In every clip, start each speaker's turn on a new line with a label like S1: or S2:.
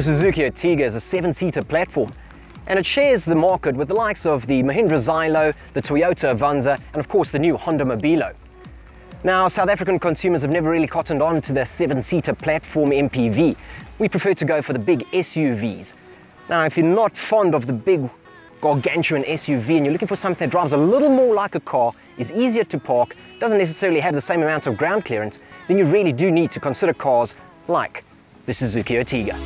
S1: The Suzuki Ertiga is a 7-seater platform, and it shares the market with the likes of the Mahindra Xylo, the Toyota Avanza, and of course the new Honda Mobilo. Now, South African consumers have never really cottoned on to the 7-seater platform MPV. We prefer to go for the big SUVs. Now, if you're not fond of the big gargantuan SUV and you're looking for something that drives a little more like a car, is easier to park, doesn't necessarily have the same amount of ground clearance, then you really do need to consider cars like the Suzuki Ertiga.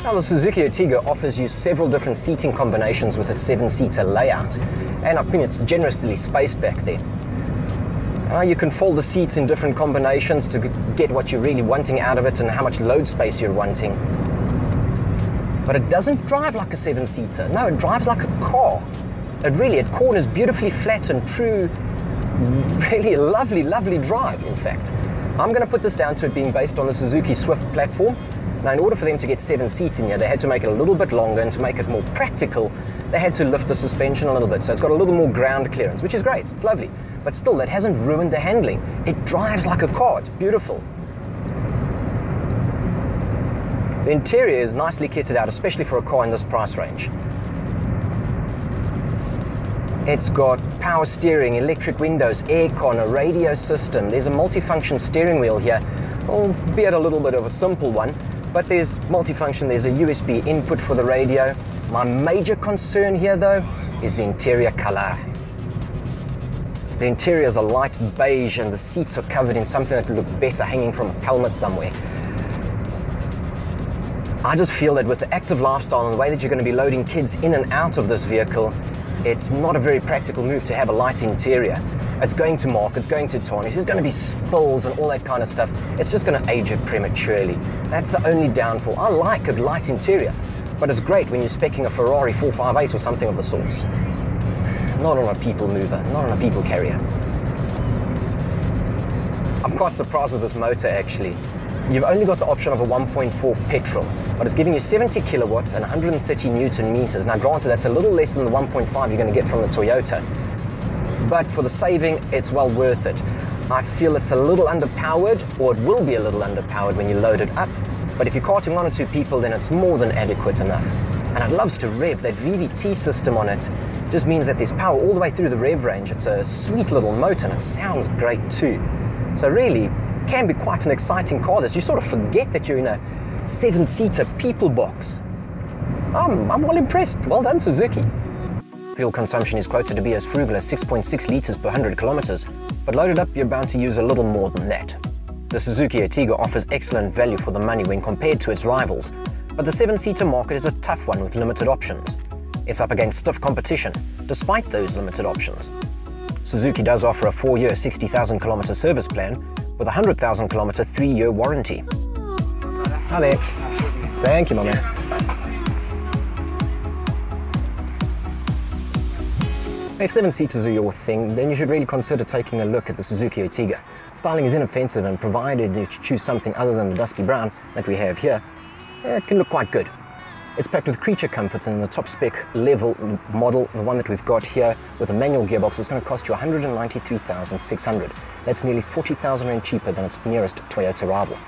S1: Now, the Suzuki Ertiga offers you several different seating combinations with its 7-seater layout, and I think it's generously spaced back there. You can fold the seats in different combinations to get what you're really wanting out of it and how much load space you're wanting. But it doesn't drive like a 7-seater. No, it drives like a car. It corners beautifully flat and true. Really a lovely, lovely drive, in fact. I'm going to put this down to it being based on the Suzuki Swift platform. Now, in order for them to get 7 seats in here, they had to make it a little bit longer, and to make it more practical, they had to lift the suspension a little bit. So it's got a little more ground clearance, which is great. It's lovely. But still, that hasn't ruined the handling. It drives like a car. It's beautiful. The interior is nicely kitted out, especially for a car in this price range. It's got power steering, electric windows, aircon, a radio system. There's a multifunction steering wheel here, albeit a little bit of a simple one. But there's multifunction, there's a USB input for the radio. My major concern here, though, is the interior color. The interior is a light beige, and the seats are covered in something that would look better hanging from a helmet somewhere. I just feel that with the active lifestyle and the way that you're going to be loading kids in and out of this vehicle, it's not a very practical move to have a light interior. It's going to mark, it's going to tarnish, there's going to be spills and all that kind of stuff. It's just going to age it prematurely. That's the only downfall. I like a light interior, but it's great when you're speccing a Ferrari 458 or something of the sorts. Not on a people mover, not on a people carrier. I'm quite surprised with this motor, actually. You've only got the option of a 1.4 petrol, but it's giving you 70 kilowatts and 130 Newton meters. Now, granted, that's a little less than the 1.5 you're going to get from the Toyota. But for the saving, it's well worth it. I feel it's a little underpowered, or it will be a little underpowered when you load it up. But if you're carting 1 or 2 people, then it's more than adequate enough. And it loves to rev. That VVT system on it just means that there's power all the way through the rev range. It's a sweet little motor, and it sounds great too. So really, can be quite an exciting car. This, you sort of forget that you're in a 7-seater people box. I'm well impressed. Well done, Suzuki. Fuel consumption is quoted to be as frugal as 6.6 litres per 100 kilometers, but loaded up you're bound to use a little more than that. The Suzuki Ertiga offers excellent value for the money when compared to its rivals, but the 7-seater market is a tough one with limited options. It's up against stiff competition, despite those limited options. Suzuki does offer a 4-year 60,000 kilometer service plan with a 100,000 kilometer 3-year warranty. Hi there. Thank you, my man. If 7-seaters are your thing, then you should really consider taking a look at the Suzuki Ertiga. Styling is inoffensive, and provided you choose something other than the dusky brown that we have here, it can look quite good. It's packed with creature comforts, and the top spec level model, the one that we've got here with a manual gearbox, is going to cost you 193,600. That's nearly 40,000 rand cheaper than its nearest Toyota rival.